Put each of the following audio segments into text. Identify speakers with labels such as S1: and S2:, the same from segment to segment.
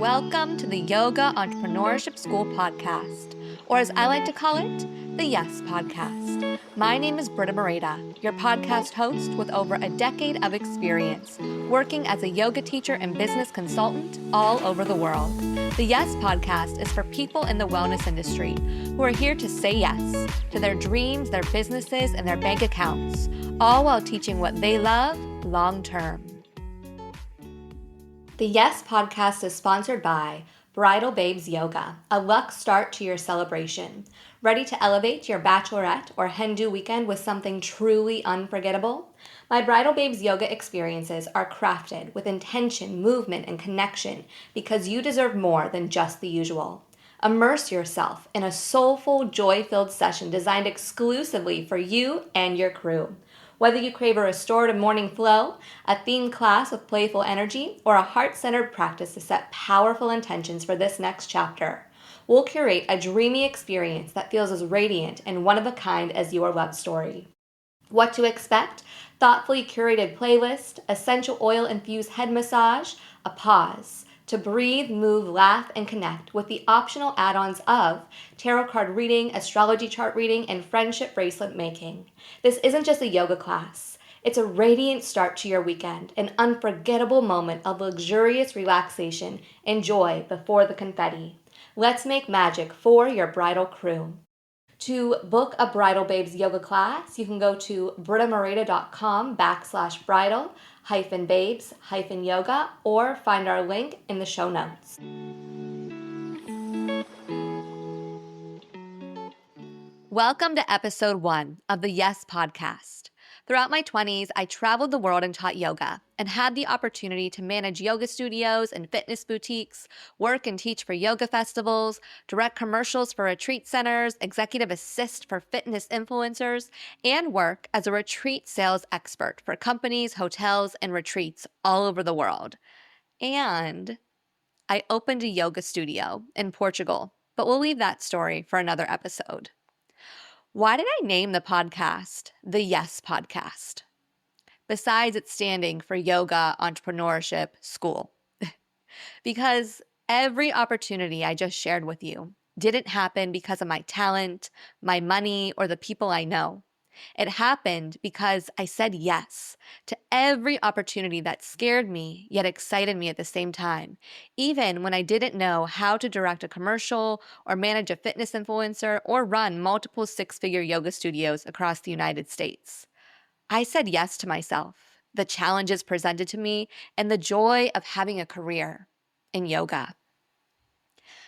S1: Welcome to the Yoga Entrepreneurship School podcast, or as I like to call it, the Yes Podcast. My name is Britta Moreta, your podcast host with over a decade of experience working as a yoga teacher and business consultant all over the world. The Yes Podcast is for people in the wellness industry who are here to say yes to their dreams, their businesses, and their bank accounts, all while teaching what they love long term. The Yes Podcast is sponsored by Bridal Babes Yoga, a Luxe start to your celebration. Ready to elevate your bachelorette or hen-do weekend with something truly unforgettable? My Bridal Babes Yoga experiences are crafted with intention, movement, and connection because you deserve more than just the usual. Immerse yourself in a soulful, joy-filled session designed exclusively for you and your crew. Whether you crave a restorative morning flow, a themed class with playful energy, or a heart-centered practice to set powerful intentions for this next chapter, we'll curate a dreamy experience that feels as radiant and one-of-a-kind as your love story. What to expect? Thoughtfully curated playlist, essential oil-infused head massage, a pause to breathe, move, laugh, and connect with the optional add-ons of tarot card reading, astrology chart reading, and friendship bracelet making. This isn't just a yoga class. It's a radiant start to your weekend, an unforgettable moment of luxurious relaxation and joy before the confetti. Let's make magic for your bridal crew. To book a Bridal Babes Yoga class, you can go to brittamoreta.com/bridal-babes-yoga or find our link in the show notes. Welcome to episode 1 of the Yes Podcast. Throughout my 20s, I traveled the world and taught yoga and had the opportunity to manage yoga studios and fitness boutiques, work and teach for yoga festivals, direct commercials for retreat centers, executive assist for fitness influencers, and work as a retreat sales expert for companies, hotels, and retreats all over the world. And I opened a yoga studio in Portugal, but we'll leave that story for another episode. Why did I name the podcast the Yes Podcast? Besides it standing for Yoga Entrepreneurship School. Because every opportunity I just shared with you didn't happen because of my talent, my money, or the people I know. It happened because I said yes to every opportunity that scared me yet excited me at the same time, even when I didn't know how to direct a commercial or manage a fitness influencer or run multiple six-figure yoga studios across the United States. I said yes to myself, the challenges presented to me, and the joy of having a career in yoga.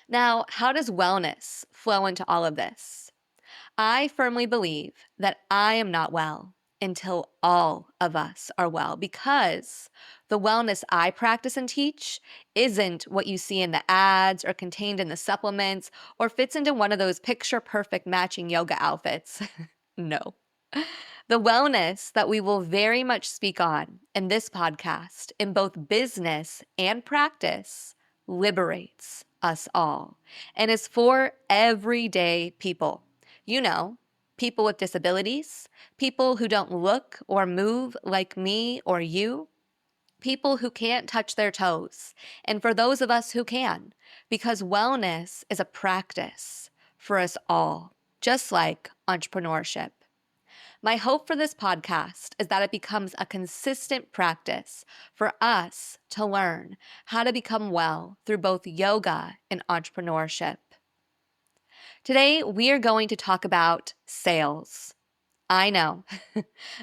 S1: Now, how does wellness flow into all of this? I firmly believe that I am not well until all of us are well, because the wellness I practice and teach isn't what you see in the ads or contained in the supplements or fits into one of those picture-perfect matching yoga outfits. No. The wellness that we will very much speak on in this podcast, in both business and practice, liberates us all and is for everyday people. You know, people with disabilities, people who don't look or move like me or you, people who can't touch their toes, and for those of us who can, because wellness is a practice for us all, just like entrepreneurship. My hope for this podcast is that it becomes a consistent practice for us to learn how to become well through both yoga and entrepreneurship. Today, we are going to talk about sales. I know,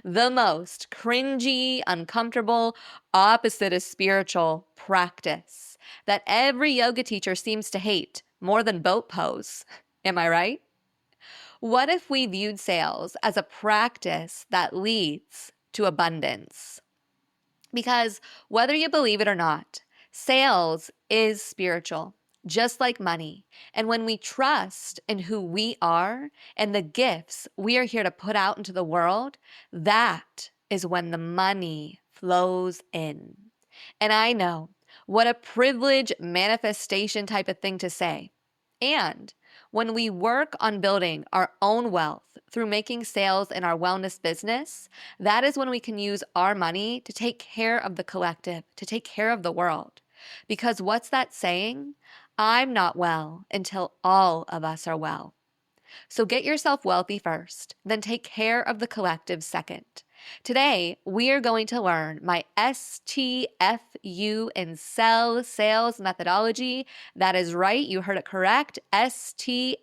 S1: the most cringy, uncomfortable, opposite of spiritual practice that every yoga teacher seems to hate more than boat pose. Am I right? What if we viewed sales as a practice that leads to abundance? Because whether you believe it or not, sales is spiritual, just like money. And when we trust in who we are and the gifts we are here to put out into the world, that is when the money flows in. And I know, what a privilege manifestation type of thing to say. And when we work on building our own wealth through making sales in our wellness business, that is when we can use our money to take care of the collective, to take care of the world. Because what's that saying? I'm not well until all of us are well. So get yourself wealthy first, then take care of the collective second. Today, we are going to learn my STFU and Sell Sales Methodology. That is right, you heard it correct, STFU.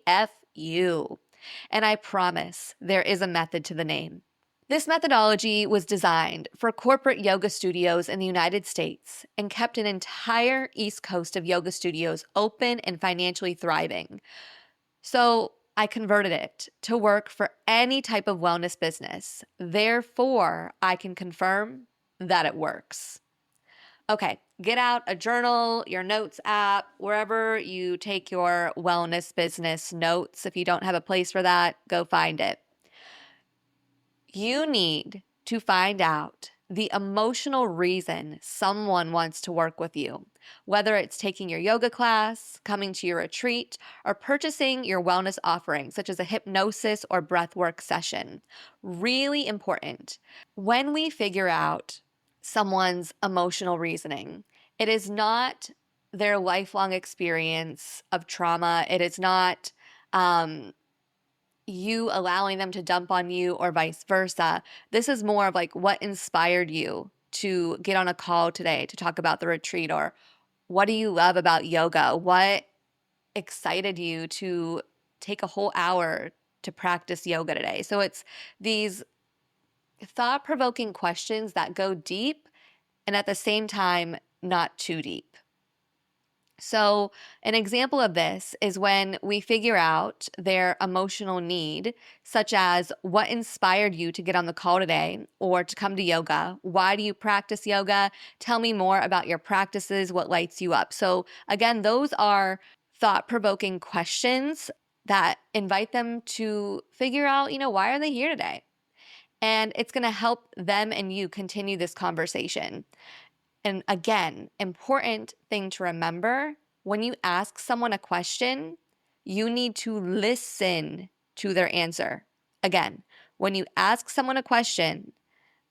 S1: And I promise there is a method to the name. This methodology was designed for corporate yoga studios in the United States and kept an entire East Coast of yoga studios open and financially thriving. So I converted it to work for any type of wellness business. Therefore, I can confirm that it works. Okay, get out a journal, your notes app, wherever you take your wellness business notes. If you don't have a place for that, go find it. You need to find out the emotional reason someone wants to work with you, whether it's taking your yoga class, coming to your retreat, or purchasing your wellness offering, such as a hypnosis or breathwork session. Really important. When we figure out someone's emotional reasoning, it is not their lifelong experience of trauma. It is not you allowing them to dump on you or vice versa. This is more of like what inspired you to get on a call today to talk about the retreat, or what do you love about yoga? What excited you to take a whole hour to practice yoga today? So it's these thought-provoking questions that go deep and at the same time not too deep. So an example of this is when we figure out their emotional need, such as what inspired you to get on the call today or to come to yoga? Why do you practice yoga? Tell me more about your practices, what lights you up. So again, those are thought-provoking questions that invite them to figure out, why are they here today? And it's going to help them and you continue this conversation. And again, important thing to remember, when you ask someone a question, you need to listen to their answer. Again, when you ask someone a question,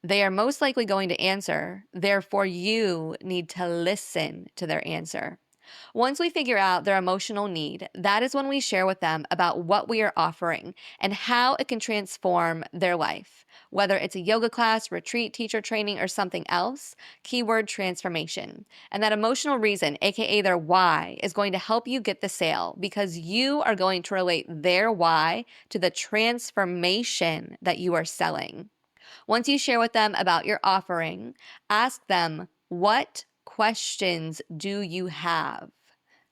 S1: they are most likely going to answer. Therefore, you need to listen to their answer. Once we figure out their emotional need, that is when we share with them about what we are offering and how it can transform their life. Whether it's a yoga class, retreat, teacher training, or something else, keyword transformation. And that emotional reason, aka their why, is going to help you get the sale because you are going to relate their why to the transformation that you are selling. Once you share with them about your offering, ask them, what questions do you have?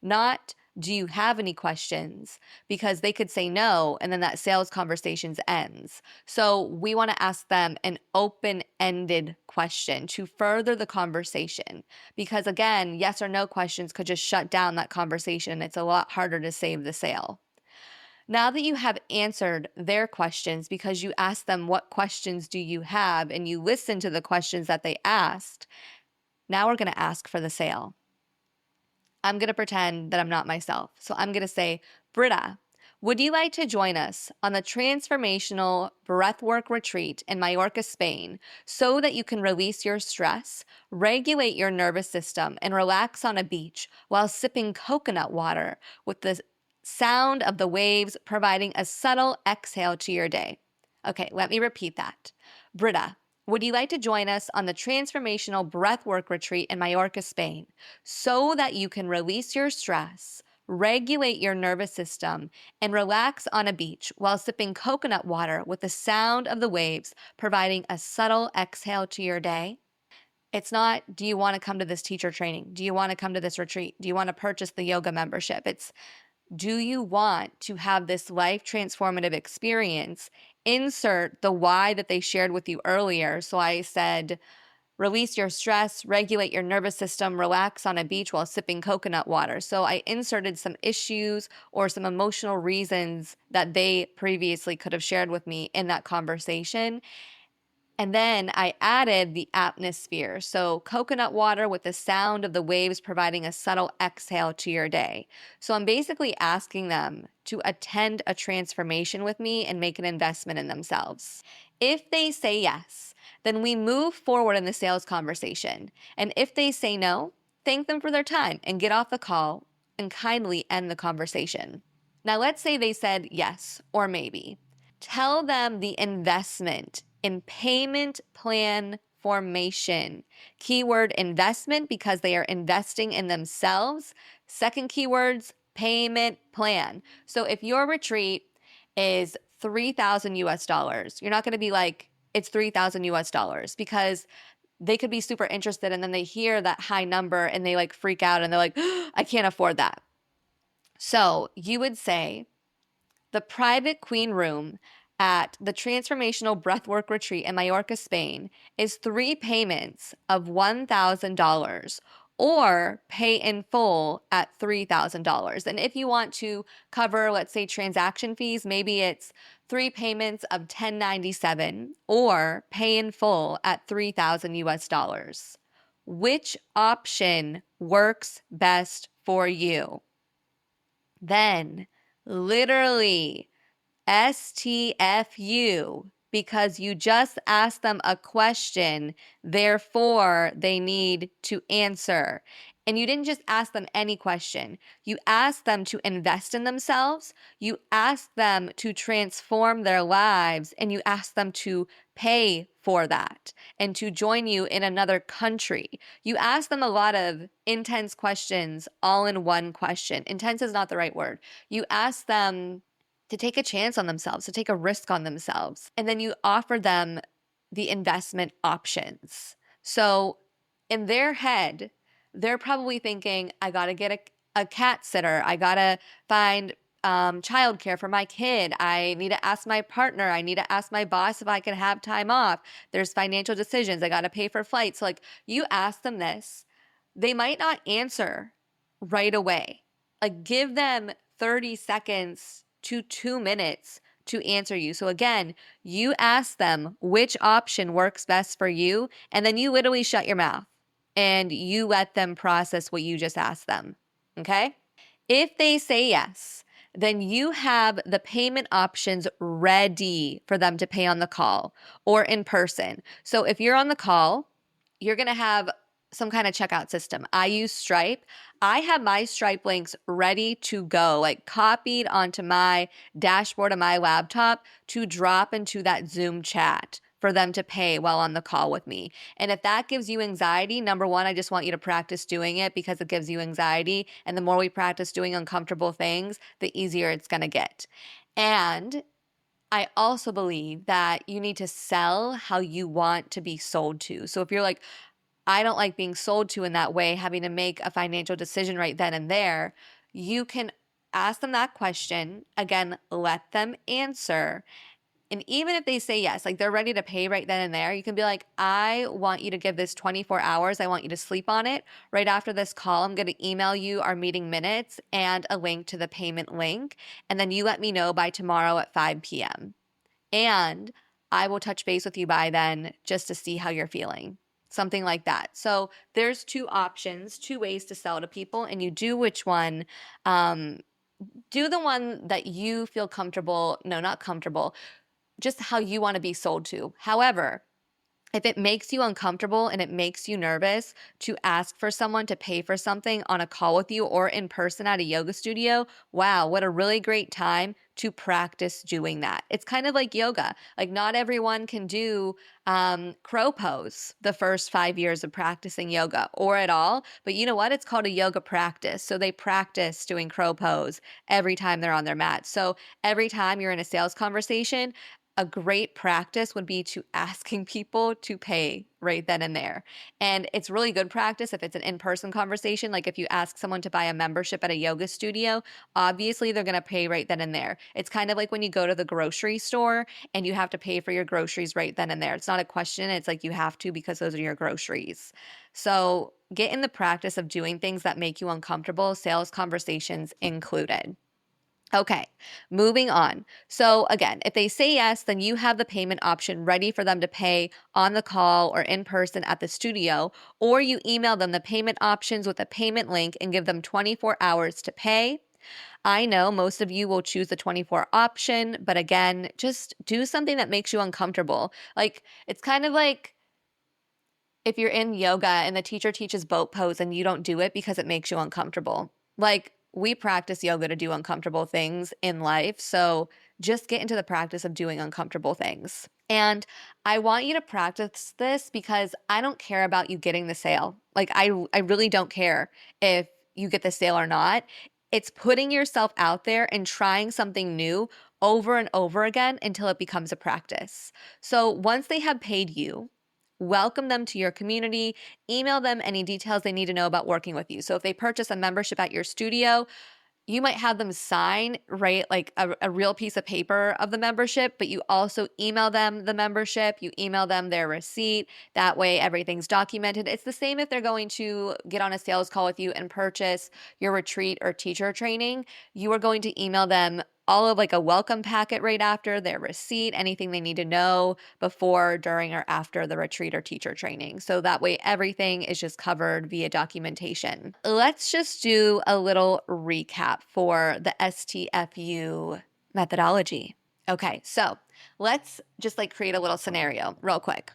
S1: Not, do you have any questions? Because they could say no, and then that sales conversation ends. So we want to ask them an open-ended question to further the conversation. Because again, yes or no questions could just shut down that conversation. It's a lot harder to save the sale. Now that you have answered their questions because you asked them what questions do you have and you listened to the questions that they asked, now we're going to ask for the sale. I'm going to pretend that I'm not myself. So I'm going to say, Britta, would you like to join us on the transformational breathwork retreat in Mallorca, Spain, so that you can release your stress, regulate your nervous system, and relax on a beach while sipping coconut water with the sound of the waves providing a subtle exhale to your day? Okay, let me repeat that. Britta, would you like to join us on the transformational breathwork retreat in Mallorca, Spain, so that you can release your stress, regulate your nervous system, and relax on a beach while sipping coconut water with the sound of the waves providing a subtle exhale to your day? It's not, do you want to come to this teacher training? Do you want to come to this retreat? Do you want to purchase the yoga membership? It's, do you want to have this life transformative experience? Insert the why that they shared with you earlier. So I said, release your stress, regulate your nervous system, relax on a beach while sipping coconut water. So I inserted some issues or some emotional reasons that they previously could have shared with me in that conversation. And then I added the atmosphere. So coconut water with the sound of the waves providing a subtle exhale to your day. So I'm basically asking them to attend a transformation with me and make an investment in themselves. If they say yes, then we move forward in the sales conversation. And if they say no, thank them for their time and get off the call and kindly end the conversation. Now, let's say they said yes or maybe. Tell them the investment in payment plan formation. Keyword investment because they are investing in themselves. Second keywords, payment plan. So if your retreat is 3,000 US dollars, you're not going to be like, it's 3,000 US dollars, because they could be super interested and then they hear that high number and they like freak out and they're like, I can't afford that. So you would say, the private queen room at the Transformational Breathwork Retreat in Mallorca, Spain is 3 payments of $1,000 or pay in full at $3,000. And if you want to cover, let's say, transaction fees, maybe it's 3 payments of $1,097 or pay in full at 3,000 US dollars. Which option works best for you? Then literally STFU, because you just asked them a question, therefore they need to answer. And you didn't just ask them any question. You asked them to invest in themselves. You asked them to transform their lives, and you asked them to pay for that and to join you in another country. You asked them a lot of intense questions all in one question. Intense is not the right word. You asked them to take a chance on themselves, to take a risk on themselves. And then you offer them the investment options. So in their head, they're probably thinking, I got to get a cat sitter. I got to find childcare for my kid. I need to ask my partner. I need to ask my boss if I can have time off. There's financial decisions. I got to pay for flights. So like you ask them this, they might not answer right away. Like give them 30 seconds to 2 minutes to answer you. So again, you ask them which option works best for you, and then you literally shut your mouth and you let them process what you just asked them. Okay? If they say yes, then you have the payment options ready for them to pay on the call or in person. So if you're on the call, you're going to have some kind of checkout system. I use Stripe. I have my Stripe links ready to go, like copied onto my dashboard of my laptop to drop into that Zoom chat for them to pay while on the call with me. And if that gives you anxiety, number one, I just want you to practice doing it because it gives you anxiety. And the more we practice doing uncomfortable things, the easier it's going to get. And I also believe that you need to sell how you want to be sold to. So if you're like, I don't like being sold to in that way, having to make a financial decision right then and there, you can ask them that question. Again, let them answer. And even if they say yes, like they're ready to pay right then and there, you can be like, I want you to give this 24 hours. I want you to sleep on it. Right after this call, I'm going to email you our meeting minutes and a link to the payment link. And then you let me know by tomorrow at 5 p.m. And I will touch base with you by then just to see how you're feeling. Something like that. So there's 2 options, 2 ways to sell to people, and you do which one. Do the one that you feel comfortable, no, not comfortable, just how you want to be sold to. However, if it makes you uncomfortable and it makes you nervous to ask for someone to pay for something on a call with you or in person at a yoga studio, wow, what a really great time to practice doing that. It's kind of like yoga. Like not everyone can do crow pose the first 5 years of practicing yoga or at all. But you know what? It's called a yoga practice. So they practice doing crow pose every time they're on their mat. So every time you're in a sales conversation, a great practice would be to asking people to pay right then and there. And it's really good practice if it's an in-person conversation. Like if you ask someone to buy a membership at a yoga studio, obviously they're going to pay right then and there. It's kind of like when you go to the grocery store and you have to pay for your groceries right then and there. It's not a question. It's like you have to because those are your groceries. So get in the practice of doing things that make you uncomfortable, sales conversations included. Okay, moving on. So again, if they say yes, then you have the payment option ready for them to pay on the call or in person at the studio, or you email them the payment options with a payment link and give them 24 hours to pay. I know most of you will choose the 24 option, but again, just do something that makes you uncomfortable. Like it's kind of like if you're in yoga and the teacher teaches boat pose and you don't do it because it makes you uncomfortable. Like, we practice yoga to do uncomfortable things in life. So just get into the practice of doing uncomfortable things. And I want you to practice this because I don't care about you getting the sale. Like, I really don't care if you get the sale or not. It's putting yourself out there and trying something new over and over again until it becomes a practice. So once they have paid you, welcome them to your community, email them any details they need to know about working with you. So if they purchase a membership at your studio, you might have them sign, right, like a real piece of paper of the membership, but you also email them the membership, you email them their receipt. That way everything's documented. It's the same if they're going to get on a sales call with you and purchase your retreat or teacher training. You are going to email them all of like a welcome packet right after, their receipt, anything they need to know before, during, or after the retreat or teacher training. So that way everything is just covered via documentation. Let's just do a little recap for the STFU methodology. Okay, so let's just like create a little scenario real quick.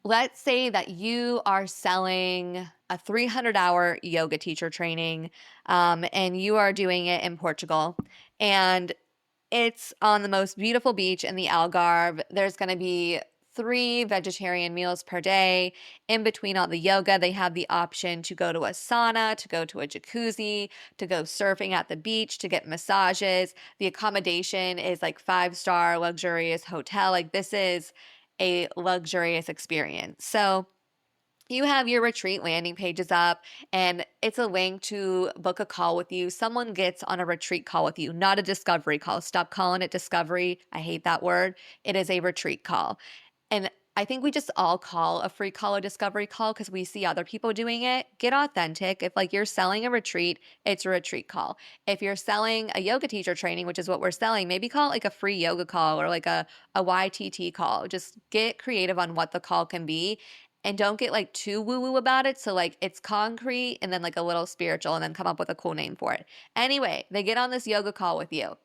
S1: Let's say that you are selling a 300-hour yoga teacher training, and you are doing it in Portugal, and it's on the most beautiful beach in the Algarve. There's going to be 3 vegetarian meals per day. In between all the yoga, they have the option to go to a sauna, to go to a jacuzzi, to go surfing at the beach, to get massages. The accommodation is like 5-star luxurious hotel. Like, this is a luxurious experience. So you have your retreat landing pages up, and it's a link to book a call with you. Someone gets on a retreat call with you, not a discovery call. Stop calling it discovery. I hate that word. It is a retreat call. And I think we just all call a free call a discovery call because we see other people doing it. Get authentic. If like you're selling a retreat, it's a retreat call. If you're selling a yoga teacher training, which is what we're selling, maybe call it like a free yoga call or like a YTT call. Just get creative on what the call can be, and don't get like too woo-woo about it. So like it's concrete and then like a little spiritual, and then come up with a cool name for it. Anyway, they get on this yoga call with you,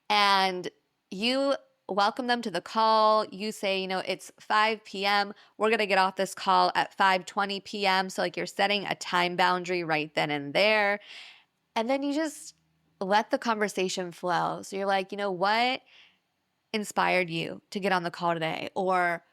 S1: and you welcome them to the call. You say, it's 5 p.m. We're going to get off this call at 5:20 p.m. So like you're setting a time boundary right then and there. And then you just let the conversation flow. So you're like, what inspired you to get on the call today? Or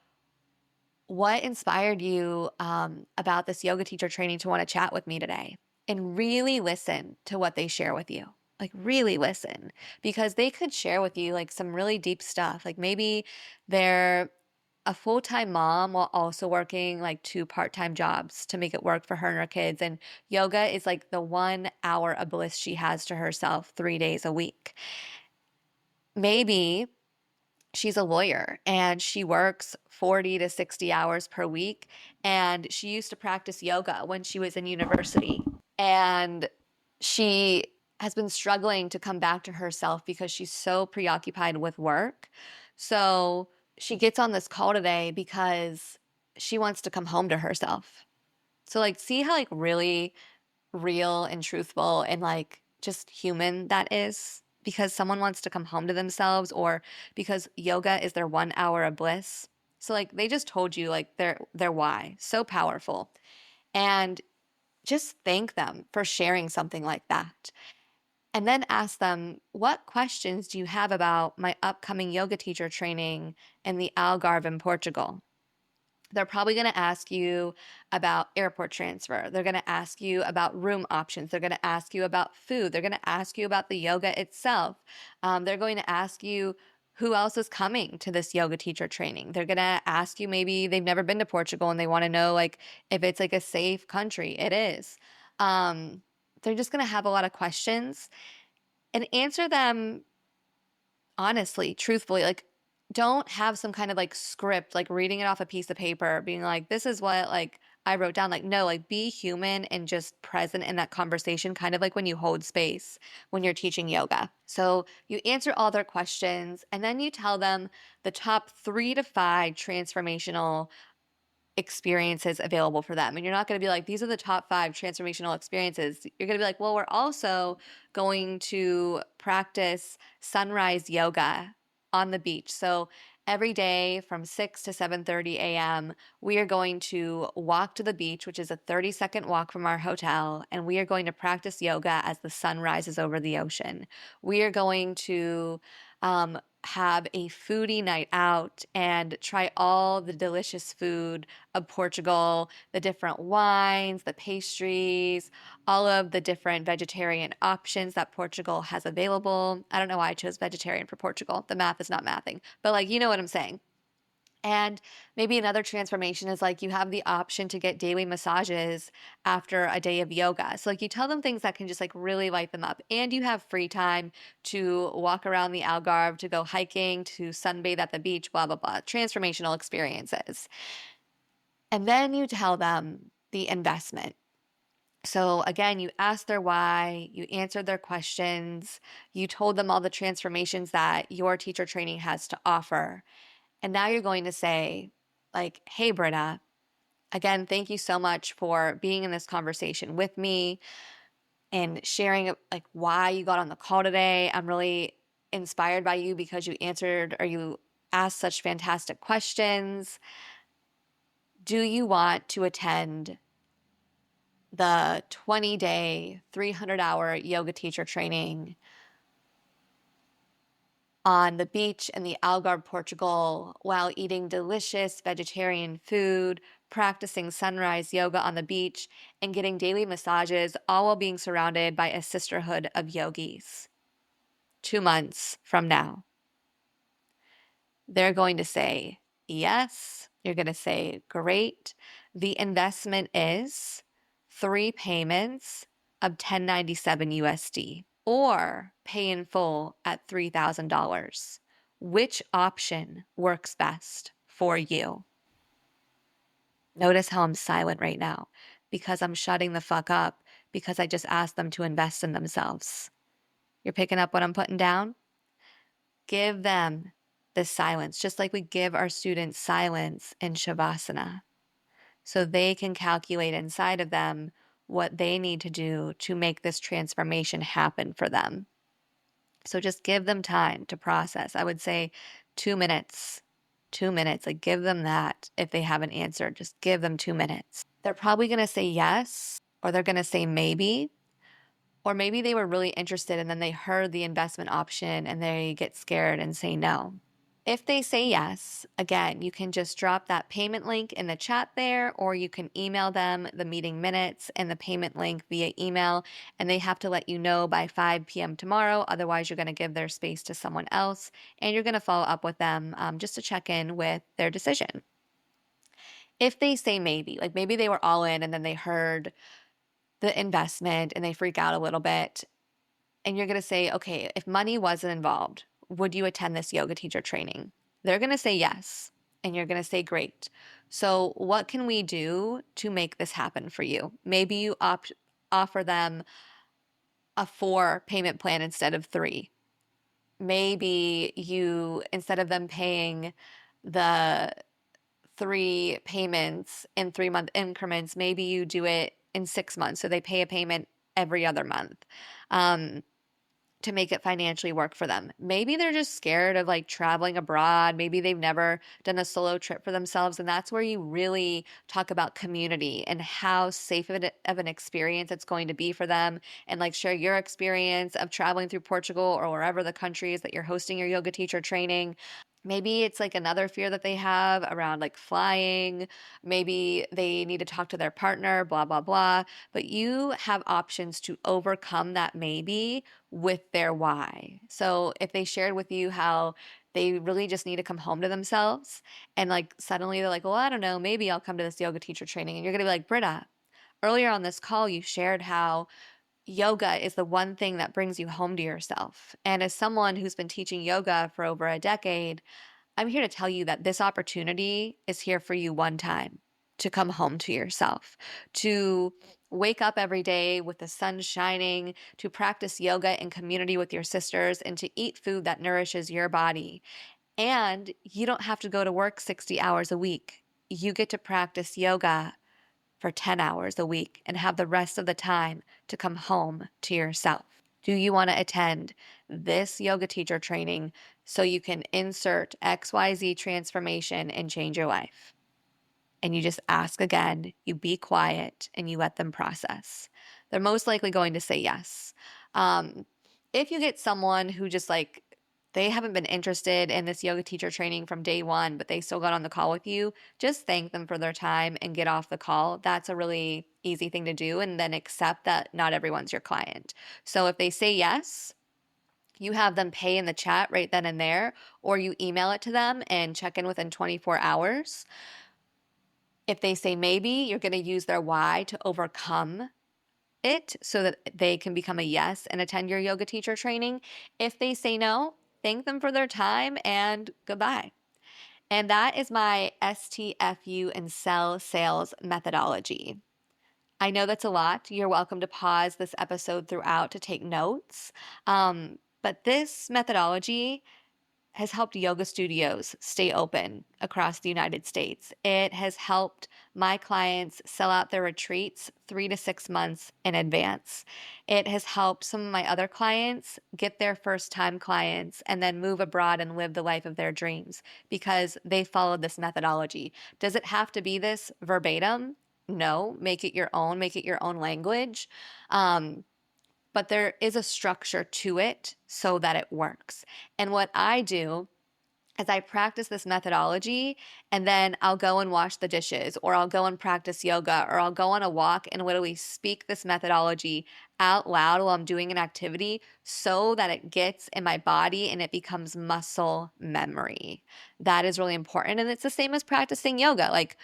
S1: what inspired you about this yoga teacher training to want to chat with me today? And really listen to what they share with you. Like, really listen, because they could share with you like some really deep stuff. Like, maybe they're a full-time mom while also working like 2 part-time jobs to make it work for her and her kids. And yoga is like the 1 hour of bliss she has to herself 3 days a week. Maybe she's a lawyer and she works 40 to 60 hours per week. And she used to practice yoga when she was in university. And she has been struggling to come back to herself because she's so preoccupied with work. So she gets on this call today because she wants to come home to herself. So like, see how like really real and truthful and like just human that is, because someone wants to come home to themselves, or because yoga is their 1 hour of bliss. So like they just told you like their why. So powerful. And just thank them for sharing something like that. And then ask them, what questions do you have about my upcoming yoga teacher training in the Algarve in Portugal? They're probably going to ask you about airport transfer. They're going to ask you about room options. They're going to ask you about food. They're going to ask you about the yoga itself. They're going to ask you who else is coming to this yoga teacher training. They're going to ask you, maybe they've never been to Portugal and they want to know like if it's like a safe country. It is. They're just going to have a lot of questions, and answer them honestly, truthfully. Like, don't have some kind of like script, like reading it off a piece of paper, being like, this is what like I wrote down. Like, no, like be human and just present in that conversation, kind of like when you hold space when you're teaching yoga. So you answer all their questions, and then you tell them the top 3 to 5 transformational experiences available for them. And you're not going to be like, these are the top 5 transformational experiences. You're going to be like, well, we're also going to practice sunrise yoga on the beach. So Every day from 6 to 7:30 a.m., we are going to walk to the beach, which is a 30-second walk from our hotel, and we are going to practice yoga as the sun rises over the ocean. We are going to have a foodie night out and try all the delicious food of Portugal, the different wines, the pastries, all of the different vegetarian options that Portugal has available. I don't know why I chose vegetarian for Portugal. The math is not mathing, but like, you know what I'm saying. And maybe another transformation is like you have the option to get daily massages after a day of yoga. So like you tell them things that can just like really light them up. And you have free time to walk around the Algarve, to go hiking, to sunbathe at the beach, blah, blah, blah. Transformational experiences. And then you tell them the investment. So again, you asked their why, you answered their questions, you told them all the transformations that your teacher training has to offer. And now you're going to say, like, hey, Britta, again, thank you so much for being in this conversation with me and sharing like why you got on the call today. I'm really inspired by you because you answered or you asked such fantastic questions. Do you want to attend the 20-day, 300-hour yoga teacher training on the beach in the Algarve, Portugal, while eating delicious vegetarian food, practicing sunrise yoga on the beach, and getting daily massages, all while being surrounded by a sisterhood of yogis? 2 months from now, they're going to say, yes. You're going to say, great. The investment is 3 payments of 1097 USD or pay in full at $3,000. Which option works best for you? Notice how I'm silent right now because I'm shutting the fuck up because I just asked them to invest in themselves. You're picking up what I'm putting down? Give them the silence, just like we give our students silence in Shavasana, so they can calculate inside of them what they need to do to make this transformation happen for them. So just give them time to process. I would say 2 minutes, 2 minutes. Like give them that if they haven't answered. Just give them 2 minutes. They're probably going to say yes, or they're going to say maybe, or maybe they were really interested and then they heard the investment option and they get scared and say no. If they say yes, again, you can just drop that payment link in the chat there, or you can email them the meeting minutes and the payment link via email, and they have to let you know by 5 p.m. tomorrow. Otherwise, you're going to give their space to someone else, and you're going to follow up with them just to check in with their decision. If they say maybe, like maybe they were all in and then they heard the investment and they freak out a little bit, and you're going to say, okay, if money wasn't involved, would you attend this yoga teacher training? They're going to say yes, and you're going to say great. So what can we do to make this happen for you? Maybe you offer them a 4 payment plan instead of 3. Maybe you, instead of them paying the 3 payments in 3-month increments, maybe you do it in 6 months. So they pay a payment every other month. To make it financially work for them. Maybe they're just scared of like traveling abroad. Maybe they've never done a solo trip for themselves. And that's where you really talk about community and how safe of an experience it's going to be for them, and like share your experience of traveling through Portugal or wherever the country is that you're hosting your yoga teacher training. Maybe it's like another fear that they have around like flying. Maybe they need to talk to their partner, blah, blah, blah. But you have options to overcome that maybe with their why. So if they shared with you how they really just need to come home to themselves, and like suddenly they're like, well, I don't know, maybe I'll come to this yoga teacher training. And you're going to be like, Britta, earlier on this call, you shared how yoga is the one thing that brings you home to yourself. And as someone who's been teaching yoga for over a decade, I'm here to tell you that this opportunity is here for you one time to come home to yourself, to wake up every day with the sun shining, to practice yoga in community with your sisters, and to eat food that nourishes your body. And you don't have to go to work 60 hours a week. You get to practice yoga for 10 hours a week and have the rest of the time to come home to yourself. Do you want to attend this yoga teacher training so you can insert XYZ transformation and change your life. And you just ask again, you be quiet, and you let them process. They're most likely going to say yes. If you get someone who just like, they haven't been interested in this yoga teacher training from day one, but they still got on the call with you, just thank them for their time and get off the call. That's a really easy thing to do. And then accept that not everyone's your client. So if they say yes, you have them pay in the chat right then and there, or you email it to them and check in within 24 hours. If they say maybe, you're going to use their why to overcome it so that they can become a yes and attend your yoga teacher training. If they say no, thank them for their time and goodbye. And that is my STFU and Sell Sales Methodology. I know that's a lot. You're welcome to pause this episode throughout to take notes. But this methodology has helped yoga studios stay open across the United States. It has helped my clients sell out their retreats 3 to 6 months in advance. It has helped some of my other clients get their first-time clients and then move abroad and live the life of their dreams because they followed this methodology. Does it have to be this verbatim? No, make it your own language. But there is a structure to it so that it works. And what I do is I practice this methodology, and then I'll go and wash the dishes, or I'll go and practice yoga, or I'll go on a walk and literally speak this methodology out loud while I'm doing an activity so that it gets in my body and it becomes muscle memory. That is really important. And it's the same as practicing yoga. Like,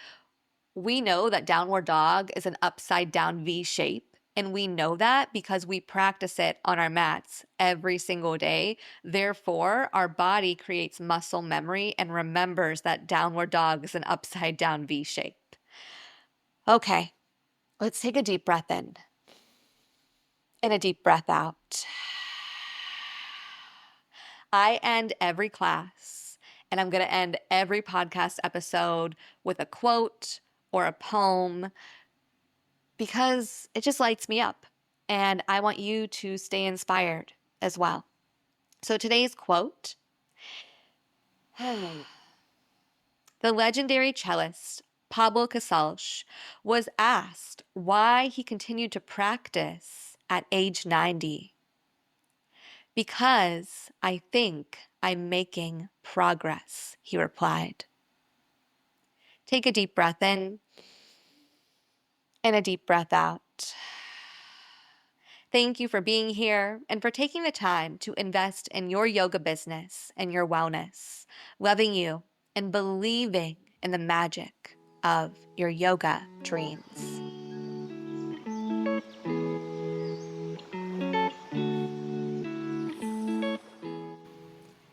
S1: we know that downward dog is an upside down V shape. And we know that because we practice it on our mats every single day. Therefore, our body creates muscle memory and remembers that downward dog is an upside down V shape. Okay, let's take a deep breath in and a deep breath out. I end every class, and I'm going to end every podcast episode with a quote or a poem, because it just lights me up and I want you to stay inspired as well. So today's quote, the legendary cellist Pablo Casals was asked why he continued to practice at age 90. Because I think I'm making progress, he replied. Take a deep breath in and a deep breath out. Thank you for being here and for taking the time to invest in your yoga business and your wellness, loving you and believing in the magic of your yoga dreams.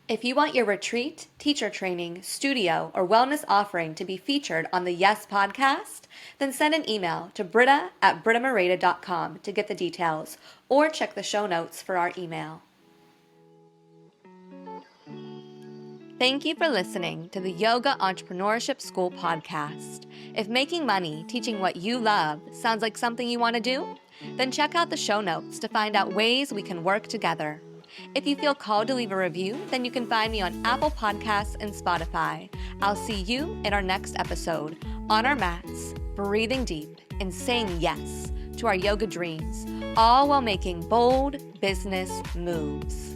S1: If you want your retreat, teacher training, studio, or wellness offering to be featured on the Yes Podcast, then send an email to britta@brittamareda.com to get the details, or check the show notes for our email. Thank you for listening to the Yoga Entrepreneurship School podcast. If making money teaching what you love sounds like something you want to do, then check out the show notes to find out ways we can work together. If you feel called to leave a review, then you can find me on Apple Podcasts and Spotify. I'll see you in our next episode, on our mats, breathing deep and saying yes to our yoga dreams, all while making bold business moves.